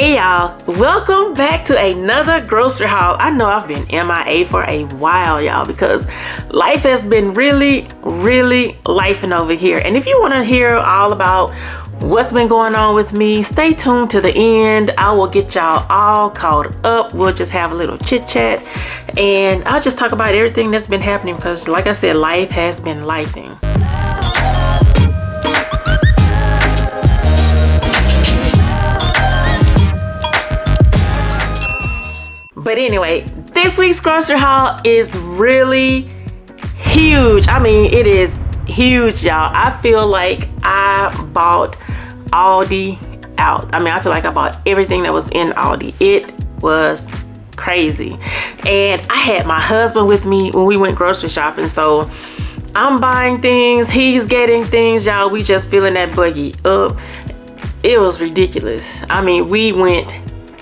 Hey y'all, welcome back to another grocery haul. I know I've been MIA for a while, y'all, because life has been really lifing over here. And if you want to hear all about what's been going on with me, stay tuned to the end. I will get y'all all caught up. We'll just have a little chit chat and I'll just talk about everything that's been happening because, like I said, life has been lifing. But anyway, this week's grocery haul is really huge. I mean, it is huge, y'all. I feel like I bought Aldi out. I mean, I feel like I bought everything that was in Aldi. It was crazy. And I had my husband with me when we went grocery shopping. So I'm buying things, he's getting things, y'all. We just filling that buggy up. It was ridiculous. I mean, we went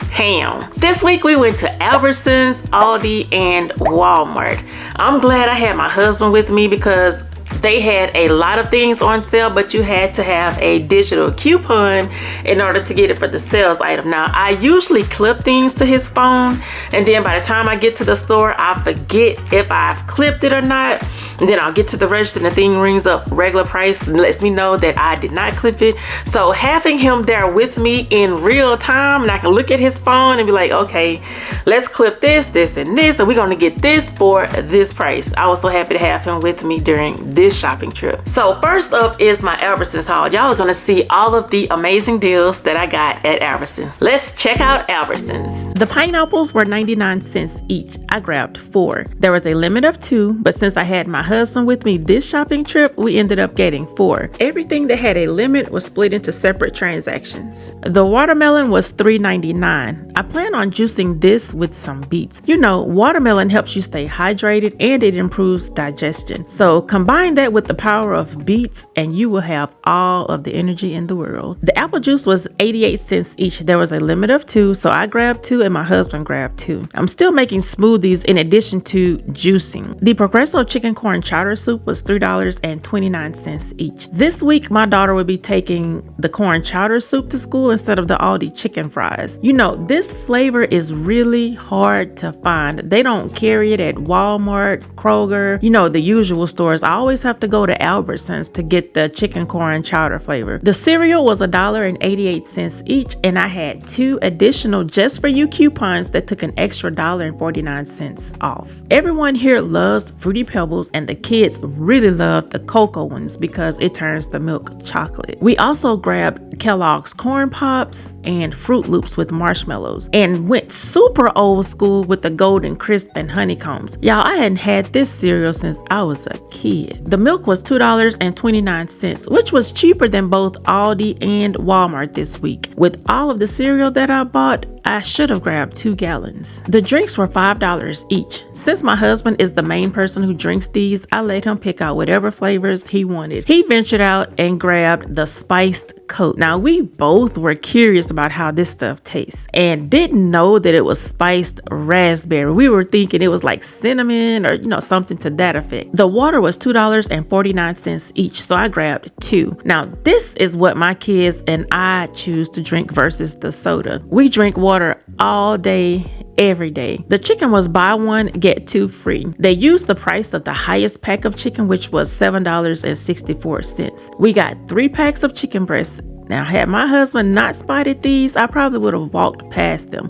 ham. This week we went to Albertsons, Aldi, and Walmart. I'm glad I had my husband with me because they had a lot of things on sale, but you had to have a digital coupon in order to get it for the sales item. Now, I usually clip things to his phone, and then by the time I get to the store, I forget if I've clipped it or not. And then I'll get to the register and the thing rings up regular price and lets me know that I did not clip it. So having him there with me in real time, and I can look at his phone and be like, okay, let's clip this, this, and this, and we're gonna get this for this price. I was so happy to have him with me during this shopping trip. So first up is my Albertsons haul. Y'all are gonna see all of the amazing deals that I got at Albertsons. Let's check out Albertsons. The pineapples were 99 cents each. I grabbed 4. There was a limit of 2, but since I had my husband with me this shopping trip, we ended up getting 4. Everything that had a limit was split into separate transactions. The watermelon was $3.99. I plan on juicing this with some beets. You know, watermelon helps you stay hydrated and it improves digestion. So combine that with the power of beets and you will have all of the energy in the world. The apple juice was 88 cents each. There was a limit of 2, so I grabbed 2 and my husband grabbed 2. I'm still making smoothies in addition to juicing. The Progresso chicken corn chowder soup was $3.29 each. This week, my daughter will be taking the corn chowder soup to school instead of the Aldi chicken fries. You know, this flavor is really hard to find. They don't carry it at Walmart, Kroger, you know, the usual stores. I always have to go to Albertsons to get the chicken corn chowder flavor. The cereal was $1.88 each, and I had 2 additional just for you coupons that took an extra $1.49 off. Everyone here loves Fruity Pebbles, and the kids really love the cocoa ones because it turns the milk chocolate. We also grabbed Kellogg's Corn Pops and Fruit Loops with marshmallows and went super old school with the Golden Crisp and honeycombs. Y'all, I hadn't had this cereal since I was a kid. The milk was $2.29, which was cheaper than both Aldi and Walmart this week. With all of the cereal that I bought, I should have grabbed 2 gallons. The drinks were $5 each. Since my husband is the main person who drinks these, I let him pick out whatever flavors he wanted. He ventured out and grabbed the spiced Coke. Now, we both were curious about how this stuff tastes and didn't know that it was spiced raspberry. We were thinking it was like cinnamon or, you know, something to that effect. The water was $2.49 each, so I grabbed 2. Now, this is what my kids and I choose to drink versus the soda. We drink water all day, every day. The chicken was buy 1, get 2 free. They used the price of the highest pack of chicken, which was $7.64. We got 3 packs of chicken breasts. Now, had my husband not spotted these, I probably would have walked past them.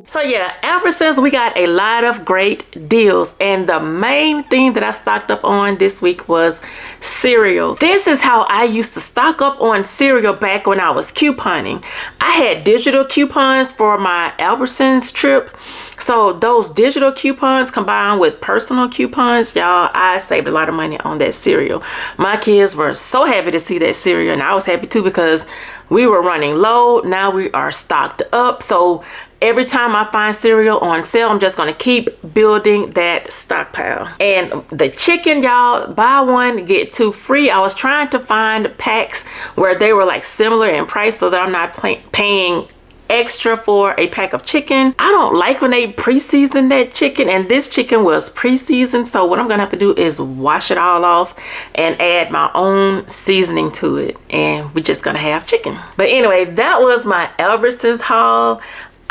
So yeah, Albertsons, we got a lot of great deals, and the main thing that I stocked up on this week was cereal. This is how I used to stock up on cereal back when I was couponing. I had digital coupons for my Albertsons trip. So those digital coupons combined with personal coupons, y'all, I saved a lot of money on that cereal. My kids were so happy to see that cereal, and I was happy too because we were running low. Now we are stocked up. So every time I find cereal on sale, I'm just going to keep building that stockpile. And the chicken, y'all, buy 1, get 2 free. I was trying to find packs where they were like similar in price so that I'm not paying extra for a pack of chicken. I don't like when they pre-season that chicken, and this chicken was pre-seasoned, so what I'm gonna have to do is wash it all off and add my own seasoning to it, and we're just gonna have chicken. But anyway, that was my Albertsons haul.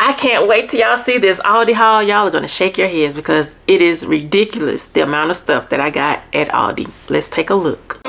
I can't wait till y'all see this Aldi haul. Y'all are gonna shake your heads because it is ridiculous the amount of stuff that I got at Aldi. Let's take a look.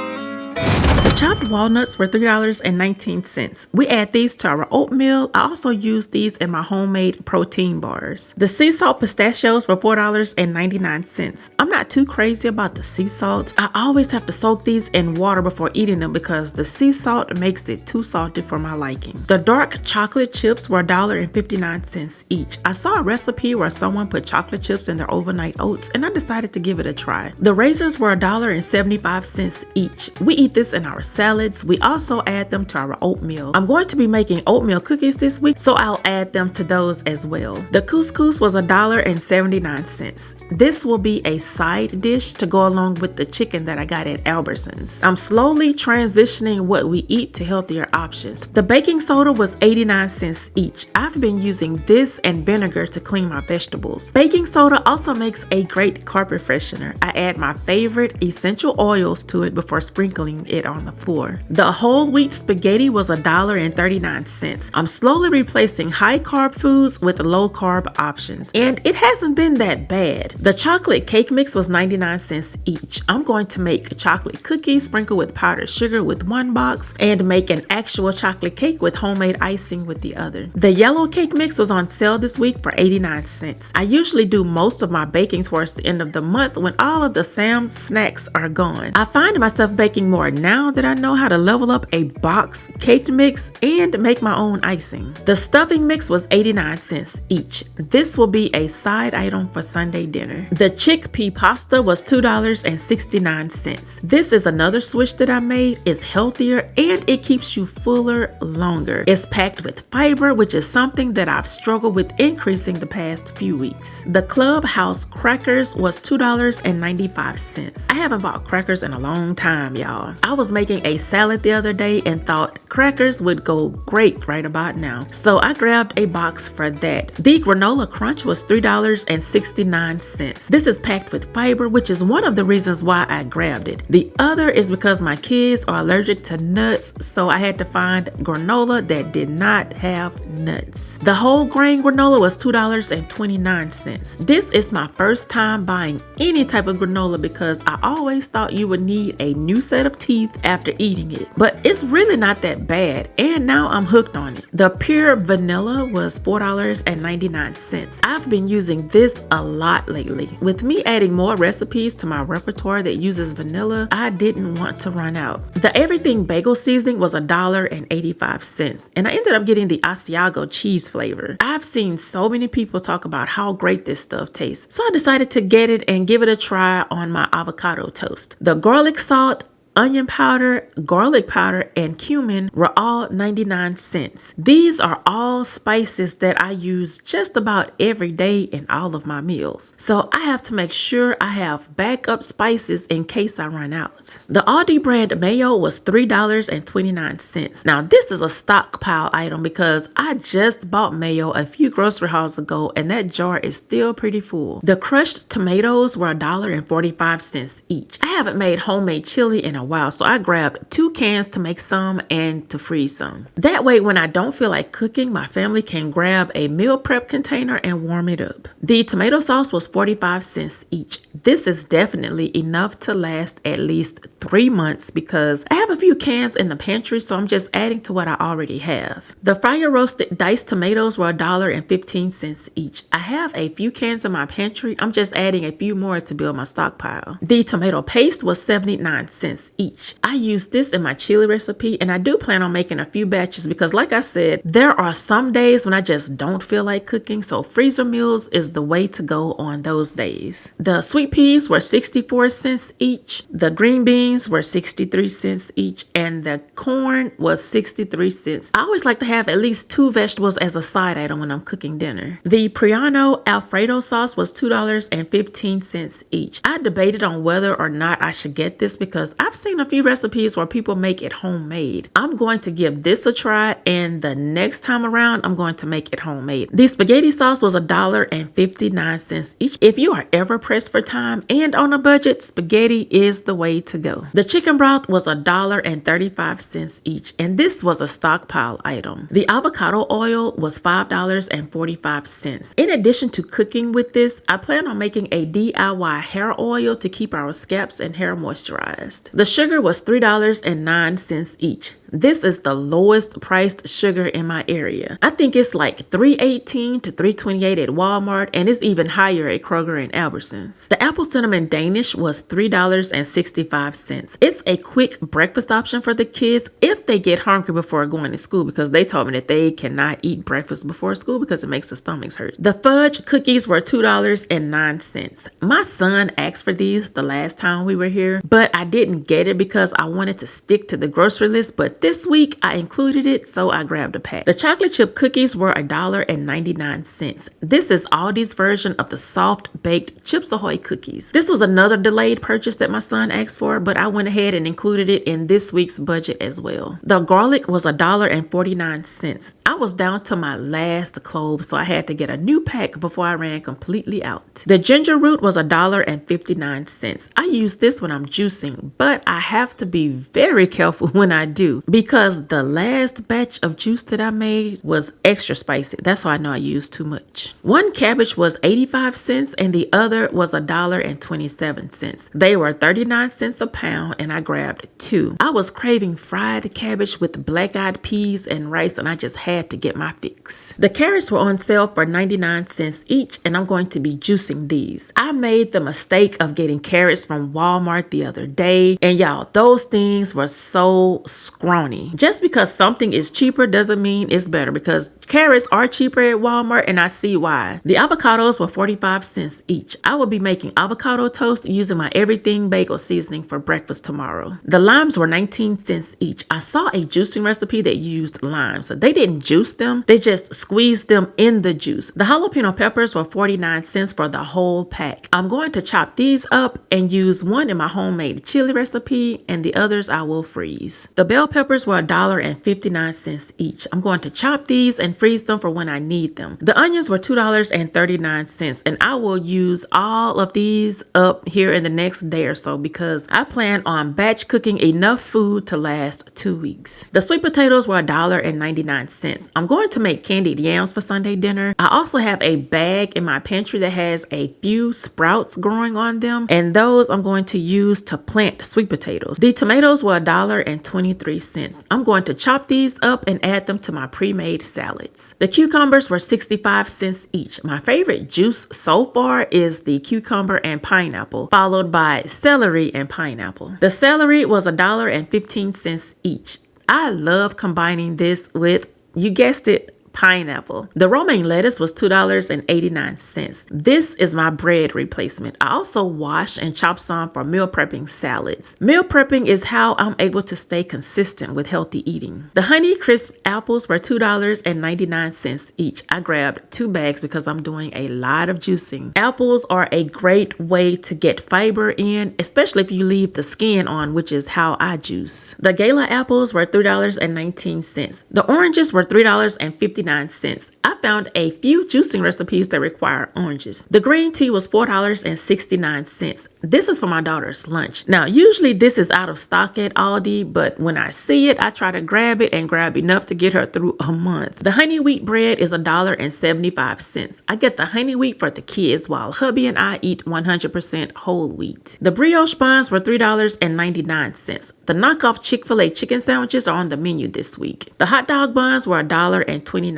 Chopped walnuts were $3.19. We add these to our oatmeal. I also use these in my homemade protein bars. The sea salt pistachios were $4.99. I'm not too crazy about the sea salt. I always have to soak these in water before eating them because the sea salt makes it too salty for my liking. The dark chocolate chips were $1.59 each. I saw a recipe where someone put chocolate chips in their overnight oats, and I decided to give it a try. The raisins were $1.75 each. We eat this in our salads. We also add them to our oatmeal. I'm going to be making oatmeal cookies this week, so I'll add them to those as well. The couscous was $1.79. This will be a side dish to go along with the chicken that I got at Albertsons. I'm slowly transitioning what we eat to healthier options. The baking soda was 89 cents each. I've been using this and vinegar to clean my vegetables. Baking soda also makes a great carpet freshener. I add my favorite essential oils to it before sprinkling it on the floor. The whole wheat spaghetti was $1.39. I'm slowly replacing high carb foods with low carb options, and it hasn't been that bad. The chocolate cake mix was 99 cents each. I'm going to make chocolate cookies sprinkled with powdered sugar with one box and make an actual chocolate cake with homemade icing with the other. The yellow cake mix was on sale this week for 89 cents. I usually do most of my baking towards the end of the month when all of the Sam's snacks are gone. I find myself baking more now that I know how to level up a box cake mix and make my own icing. The stuffing mix was 89 cents each. This will be a side item for Sunday dinner. The chickpea pasta was $2.69. This is another switch that I made. It's healthier and it keeps you fuller longer. It's packed with fiber, which is something that I've struggled with increasing the past few weeks. The Clubhouse crackers was $2.95. I haven't bought crackers in a long time, y'all. I was making a salad the other day and thought crackers would go great right about now, so I grabbed a box for that. The granola crunch was $3.69. This is packed with fiber, which is one of the reasons why I grabbed it. The other is because my kids are allergic to nuts, so I had to find granola that did not have nuts. The whole grain granola was $2.29. This is my first time buying any type of granola because I always thought you would need a new set of teeth after eating it, but it's really not that bad, and now I'm hooked on it. The pure vanilla was $4.99. I've been using this a lot lately. With me adding more recipes to my repertoire that uses vanilla, I didn't want to run out. The everything bagel seasoning was $1.85, and I ended up getting the Asiago cheese flavor. I've seen so many people talk about how great this stuff tastes, so I decided to get it and give it a try on my avocado toast. The garlic salt, onion powder, garlic powder, and cumin were all 99 cents. These are all spices that I use just about every day in all of my meals, so I have to make sure I have backup spices in case I run out. The Aldi brand mayo was $3.29. Now this is a stockpile item because I just bought mayo a few grocery hauls ago and that jar is still pretty full. The crushed tomatoes were $1.45 each. I haven't made homemade chili in a while, so I grabbed 2 cans to make some and to freeze some. That way when I don't feel like cooking, my family can grab a meal prep container and warm it up. The tomato sauce was 45 cents each. This is definitely enough to last at least 3 months because I have a few cans in the pantry, so I'm just adding to what I already have. The fire roasted diced tomatoes were $1.15 each. I have a few cans in my pantry. I'm just adding a few more to build my stockpile. The tomato paste was 79 cents each. I use this in my chili recipe, and I do plan on making a few batches because like I said, there are some days when I just don't feel like cooking, so freezer meals is the way to go on those days. The sweet peas were 64 cents each. The green beans were 63 cents each, and the corn was 63 cents. I always like to have at least 2 vegetables as a side item when I'm cooking dinner. The Priano Alfredo sauce was $2.15 each. I debated on whether or not I should get this because I've seen seen a few recipes where people make it homemade. I'm going to give this a try, and the next time around, I'm going to make it homemade. The spaghetti sauce was $1.59 each. If you are ever pressed for time and on a budget, spaghetti is the way to go. The chicken broth was $1.35 each, and this was a stockpile item. The avocado oil was $5.45. In addition to cooking with this, I plan on making a DIY hair oil to keep our scalps and hair moisturized. The sugar was $3.09 each. This is the lowest priced sugar in my area. I think it's like $3.18 to $3.28 at Walmart, and it's even higher at Kroger and Albertsons. The apple cinnamon Danish was $3.65. It's a quick breakfast option for the kids if they get hungry before going to school, because they told me that they cannot eat breakfast before school because it makes their stomachs hurt. The fudge cookies were $2.09. My son asked for these the last time we were here, but I didn't get it because I wanted to stick to the grocery list, but this week I included it, so I grabbed a pack. The chocolate chip cookies were $1.99. This is Aldi's version of the soft baked Chips Ahoy cookies. This was another delayed purchase that my son asked for, but I went ahead and included it in this week's budget as well. The garlic was $1.49. I was down to my last clove, so I had to get a new pack before I ran completely out. The ginger root was $1.59. I use this when I'm juicing, but I have to be very careful when I do, because the last batch of juice that I made was extra spicy. That's why I know I used too much. One cabbage was 85 cents and the other was $1.27. They were 39 cents a pound, and I grabbed two. I was craving fried cabbage with black-eyed peas and rice, and I just had to get my fix. The carrots were on sale for 99 cents each, and I'm going to be juicing these. I made the mistake of getting carrots from Walmart the other day, and y'all, those things were so scrawny. Just because something is cheaper doesn't mean it's better, because carrots are cheaper at Walmart, and I see why. The avocados were 45 cents each. I will be making avocado toast using my everything bagel seasoning for breakfast tomorrow. The limes were 19 cents each. I saw a juicing recipe that used limes. They didn't juice them, they just squeezed them in the juice. The jalapeno peppers were 49 cents for the whole pack. I'm going to chop these up and use one in my homemade chili recipe, and the others I will freeze. The bell peppers were $1.59 each. I'm going to chop these and freeze them for when I need them. The onions were $2.39, and I will use all of these up here in the next day or so because I plan on batch cooking enough food to last 2 weeks. The sweet potatoes were $1.99. I'm going to make candied yams for Sunday dinner. I also have a bag in my pantry that has a few sprouts growing on them, and those I'm going to use to plant sweet potatoes. The tomatoes were $1.23. I'm going to chop these up and add them to my pre-made salads. The cucumbers were 65 cents each. My favorite juice so far is the cucumber and pineapple, followed by celery and pineapple. The celery was $1.15 each. I love combining this with, you guessed it, pineapple. The romaine lettuce was $2.89. This is my bread replacement. I also wash and chop some for meal prepping salads. Meal prepping is how I'm able to stay consistent with healthy eating. The Honey Crisp apples were $2.99 each. I grabbed 2 bags because I'm doing a lot of juicing. Apples are a great way to get fiber in, especially if you leave the skin on, which is how I juice. The Gala apples were $3.19. The oranges were $3.50. I found a few juicing recipes that require oranges. The green tea was $4.69. This is for my daughter's lunch. Now, usually this is out of stock at Aldi, but when I see it, I try to grab it and grab enough to get her through a month. The honey wheat bread is $1.75. I get the honey wheat for the kids while hubby and I eat 100% whole wheat. The brioche buns were $3.99. The knockoff Chick-fil-A chicken sandwiches are on the menu this week. The hot dog buns were $1.29.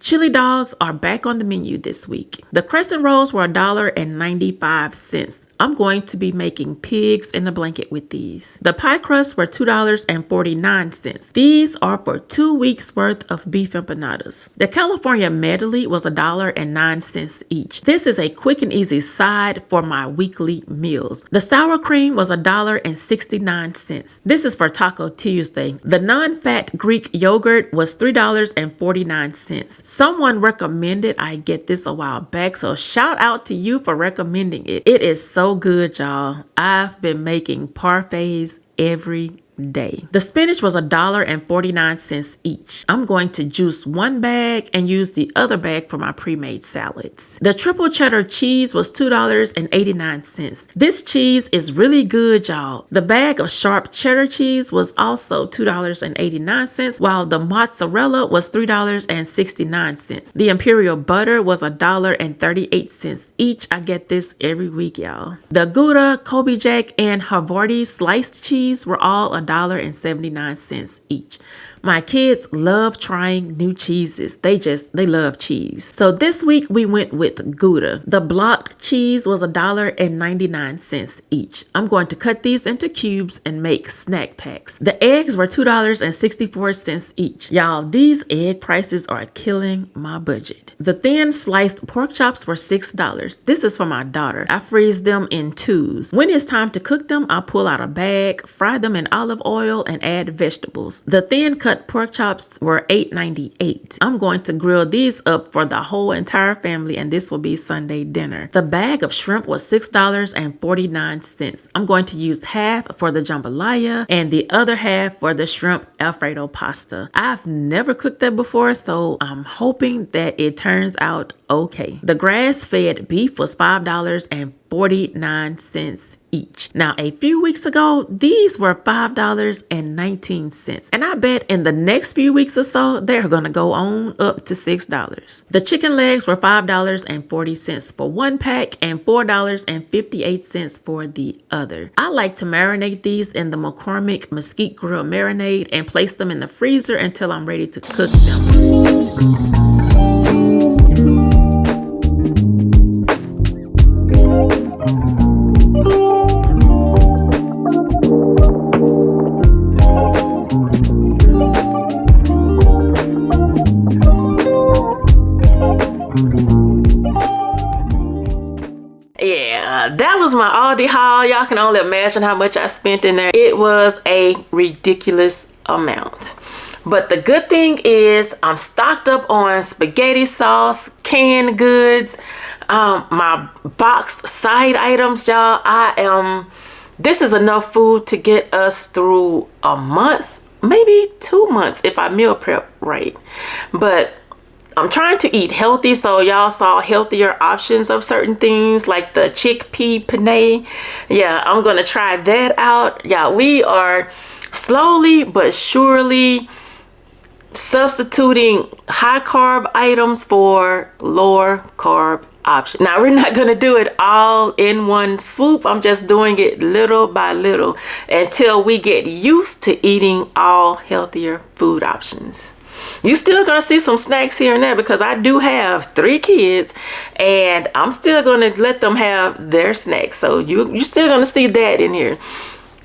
Chili dogs are back on the menu this week. The crescent rolls were $1.95. I'm going to be making pigs in a blanket with these. The pie crusts were $2.49. These are for 2 weeks worth of beef empanadas. The California medley was $1.09 each. This is a quick and easy side for my weekly meals. The sour cream was $1.69. This is for Taco Tuesday. The non-fat Greek yogurt was $3.49. $1.49. Someone recommended I get this a while back, so shout out to you for recommending it. It is so good, y'all. I've been making parfaits every day. The spinach was $1.49 each. I'm going to juice one bag and use the other bag for my pre-made salads. The triple cheddar cheese was $2.89. This cheese is really good, y'all. The bag of sharp cheddar cheese was also $2.89, while the mozzarella was $3.69. The imperial butter was $1.38 each. I get this every week, y'all. The Gouda, Kobe Jack, and Havarti sliced cheese were all $1.79 each. My kids love trying new cheeses. They love cheese. So this week we went with Gouda. The block cheese was $1.99 each. I'm going to cut these into cubes and make snack packs. The eggs were $2.64 each. Y'all, these egg prices are killing my budget. The thin sliced pork chops were $6. This is for my daughter. I freeze them in twos. When it's time to cook them, I'll pull out a bag, fry them in olive oil, and add vegetables. The thin cut pork chops were $8.98. I'm going to grill these up for the whole entire family, and this will be Sunday dinner. The bag of shrimp was $6.49. I'm going to use half for the jambalaya and the other half for the shrimp Alfredo pasta. I've never cooked that before, so I'm hoping that it turns out okay. The grass-fed beef was $5.49 each. Now, a few weeks ago, these were $5.19. And I bet in the next few weeks or so, they're going to go on up to $6. The chicken legs were $5.40 for one pack and $4.58 for the other. I like to marinate these in the McCormick Mesquite Grill marinade and place them in the freezer until I'm ready to cook them. That was my Aldi haul. Y'all can only imagine how much I spent in there. It was a ridiculous amount. But the good thing is I'm stocked up on spaghetti sauce, canned goods, my boxed side items, y'all. This is enough food to get us through a month, maybe 2 months if I meal prep right. But I'm trying to eat healthy, so y'all saw healthier options of certain things like the chickpea penne. Yeah, I'm gonna try that out. Yeah, we are slowly but surely substituting high carb items for lower carb options. Now, we're not gonna do it all in one swoop. I'm just doing it little by little until we get used to eating all healthier food options. You still gonna see some snacks here and there because I do have 3 kids and I'm still gonna let them have their snacks. So you're still gonna see that in here.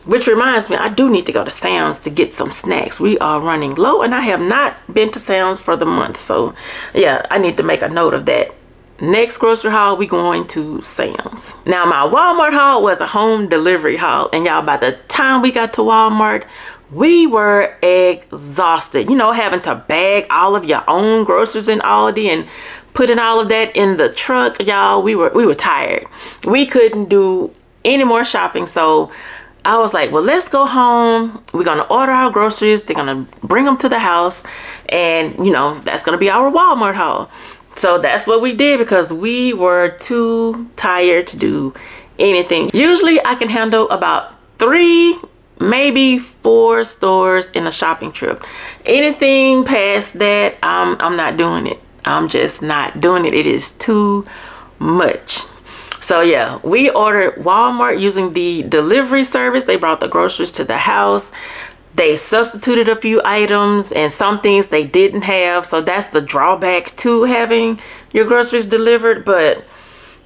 Which reminds me, I do need to go to Sam's to get some snacks. We are running low and I have not been to Sam's for the month. So yeah, I need to make a note of that. Next grocery haul, we going to Sam's. Now, my Walmart haul was a home delivery haul. And y'all, by the time we got to Walmart, we were exhausted. You know, having to bag all of your own groceries in Aldi and putting all of that in the truck. Y'all, we were tired. We couldn't do any more shopping. So I was like, well, let's go home. We're going to order our groceries. They're going to bring them to the house. And, you know, that's going to be our Walmart haul. So that's what we did because we were too tired to do anything. Usually I can handle about 3, maybe 4 stores in a shopping trip. Anything past that, I'm not doing it. I'm just not doing it. It is too much. So yeah, we ordered Walmart using the delivery service. They brought the groceries to the house. They substituted a few items and some things they didn't have. So that's the drawback to having your groceries delivered. But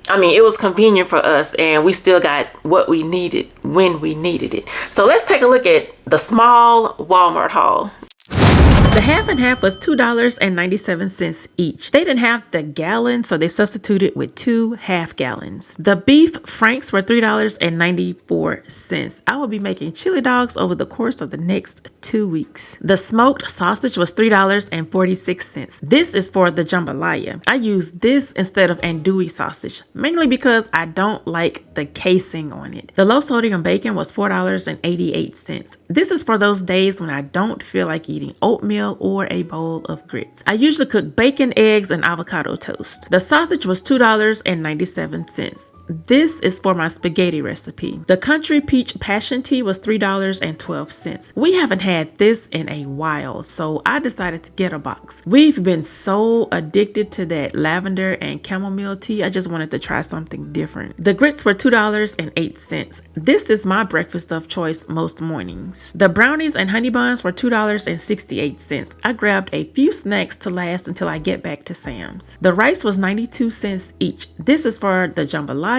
I mean, it was convenient for us and we still got what we needed when we needed it. So let's take a look at the small Walmart haul. The half and half was $2.97 each. They didn't have the gallon, so they substituted with 2 half gallons. The beef franks were $3.94. I will be making chili dogs over the course of the next 2 weeks. The smoked sausage was $3.46. This is for the jambalaya. I use this instead of andouille sausage, mainly because I don't like the casing on it. The low sodium bacon was $4.88. This is for those days when I don't feel like eating oatmeal or a bowl of grits. I usually cook bacon, eggs, and avocado toast. The sausage was $2.97. This is for my spaghetti recipe. The country peach passion tea was $3.12. We haven't had this in a while, so I decided to get a box. We've been so addicted to that lavender and chamomile tea. I just wanted to try something different. The grits were $2.08. This is my breakfast of choice most mornings. The brownies and honey buns were $2.68. I grabbed a few snacks to last until I get back to Sam's. The rice was 92 cents each. This is for the jambalaya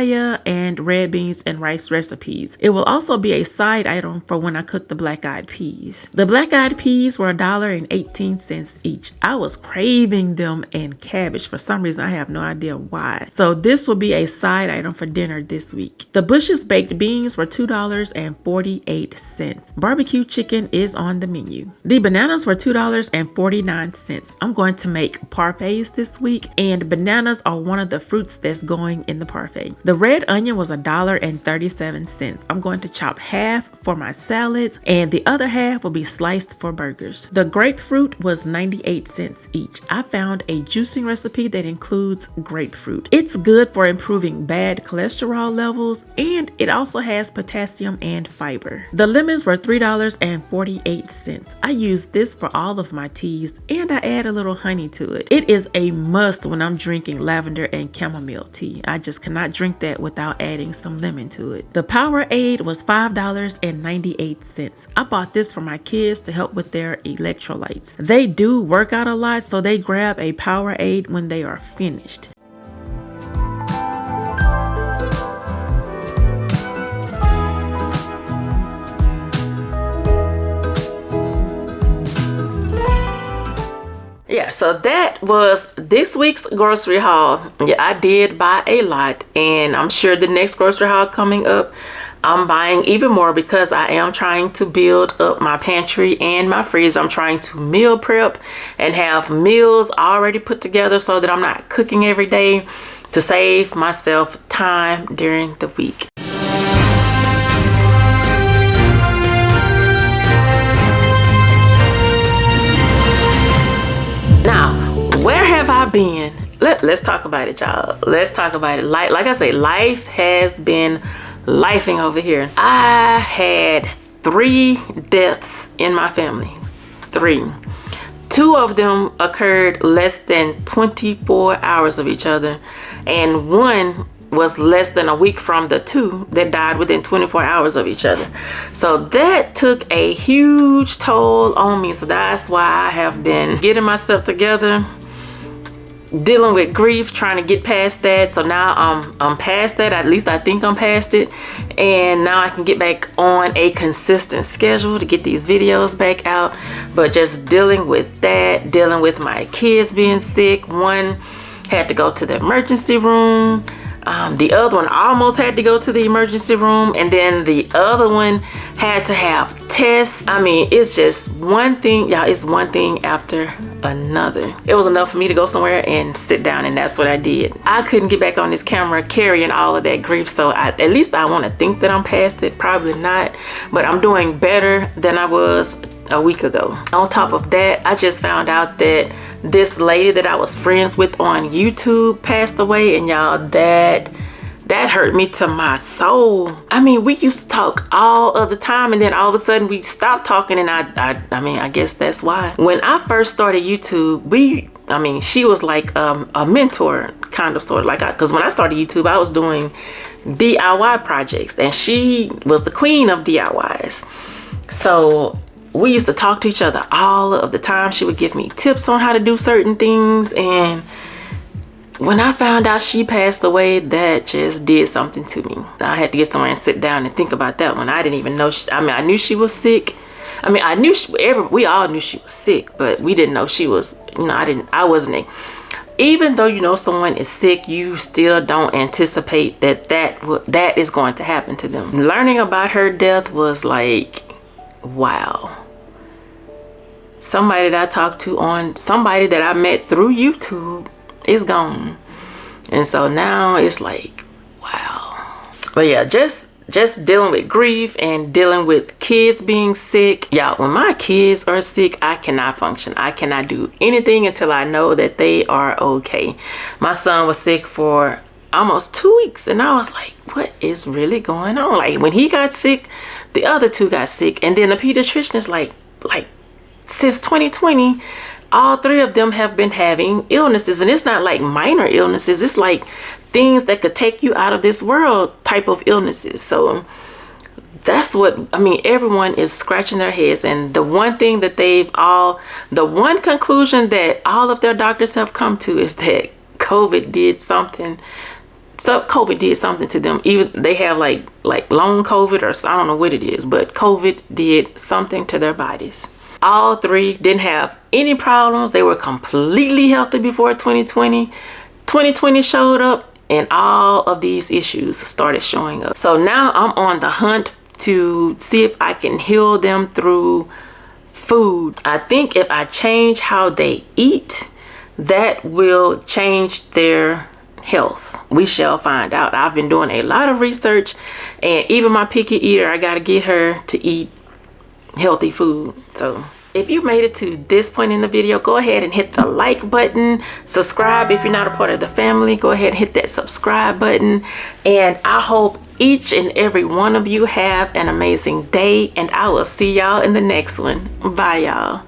and red beans and rice recipes. It will also be a side item for when I cook the black-eyed peas. The black-eyed peas were $1.18 each. I was craving them and cabbage for some reason. I have no idea why. So this will be a side item for dinner this week. The Bush's baked beans were $2.48. Barbecue chicken is on the menu. The bananas were $2.49. I'm going to make parfaits this week, and bananas are one of the fruits that's going in the parfait. The red onion was $1.37. I'm going to chop half for my salads, and the other half will be sliced for burgers. The grapefruit was 98 cents each. I found a juicing recipe that includes grapefruit. It's good for improving bad cholesterol levels, and it also has potassium and fiber. The lemons were $3.48. I use this for all of my teas, and I add a little honey to it. It is a must when I'm drinking lavender and chamomile tea. I just cannot drink that without adding some lemon to it. The Powerade was $5.98. I bought this for my kids to help with their electrolytes. They do work out a lot, so they grab a Powerade when they are finished. Yeah, so that was this week's grocery haul. Yeah, I did buy a lot, and I'm sure the next grocery haul coming up, I'm buying even more because I am trying to build up my pantry and my freezer. I'm trying to meal prep and have meals already put together so that I'm not cooking every day, to save myself time during the week. Now, where have I been? Let's talk about it, y'all. Let's talk about it. Like I say, life has been lifing over here. I had 3 deaths in my family. 3. 2 of them occurred less than 24 hours of each other, and 1 was less than a week from the 2 that died within 24 hours of each other. So that took a huge toll on me. So that's why I have been getting myself together, dealing with grief, trying to get past that. So now I'm past that. At least I think I'm past it, and now I can get back on a consistent schedule to get these videos back out. But just dealing with that, dealing with my kids being sick. One had to go to the emergency room. The other one almost had to go to the emergency room, and then the other one had to have tests. I mean, it's just one thing, y'all. It's one thing after another. It was enough for me to go somewhere and sit down, and that's what I did. I couldn't get back on this camera carrying all of that grief, so at least I want to think that I'm past it. Probably not, but I'm doing better than I was a week ago. On top of that, I just found out that this lady that I was friends with on YouTube passed away, and y'all, that hurt me to my soul. I mean, we used to talk all of the time, and then all of a sudden we stopped talking, and I mean, I guess that's why. When I first started YouTube, she was like a mentor, kind of, sort of, like, because when I started YouTube, I was doing DIY projects, and she was the queen of DIYs. So we used to talk to each other all of the time. She would give me tips on how to do certain things, and when I found out she passed away, that just did something to me. I had to get somewhere and sit down and think about that one. I didn't even know I knew she was sick, I mean, I knew we all knew she was sick, but we didn't know she was, you know, I wasn't. Even though you know someone is sick, you still don't anticipate that is going to happen to them. Learning about her death was like, wow. Somebody that I talked to somebody that I met through YouTube is gone. And so now it's like, wow. But yeah, just dealing with grief and dealing with kids being sick. Y'all, when my kids are sick, I cannot function. I cannot do anything until I know that they are okay. My son was sick for almost 2 weeks, and I was like, what is really going on? Like, when he got sick, the other two got sick, and then the pediatrician is like since 2020, all three of them have been having illnesses, and it's not like minor illnesses. It's like things that could take you out of this world type of illnesses. So that's what, I mean, everyone is scratching their heads. And the one thing that the one conclusion that all of their doctors have come to is that COVID did something. So COVID did something to them. Even they have like long COVID, or I don't know what it is, but COVID did something to their bodies. All three didn't have any problems. They were completely healthy before 2020. 2020 showed up, and all of these issues started showing up. So now I'm on the hunt to see if I can heal them through food. I think if I change how they eat, that will change their health. We shall find out. I've been doing a lot of research, and even my picky eater, I got to get her to eat healthy food. So if you made it to this point in the video, go ahead and hit the like button. Subscribe if you're not a part of the family. Go ahead and hit that subscribe button. And I hope each and every one of you have an amazing day, and I will see y'all in the next one. Bye, y'all.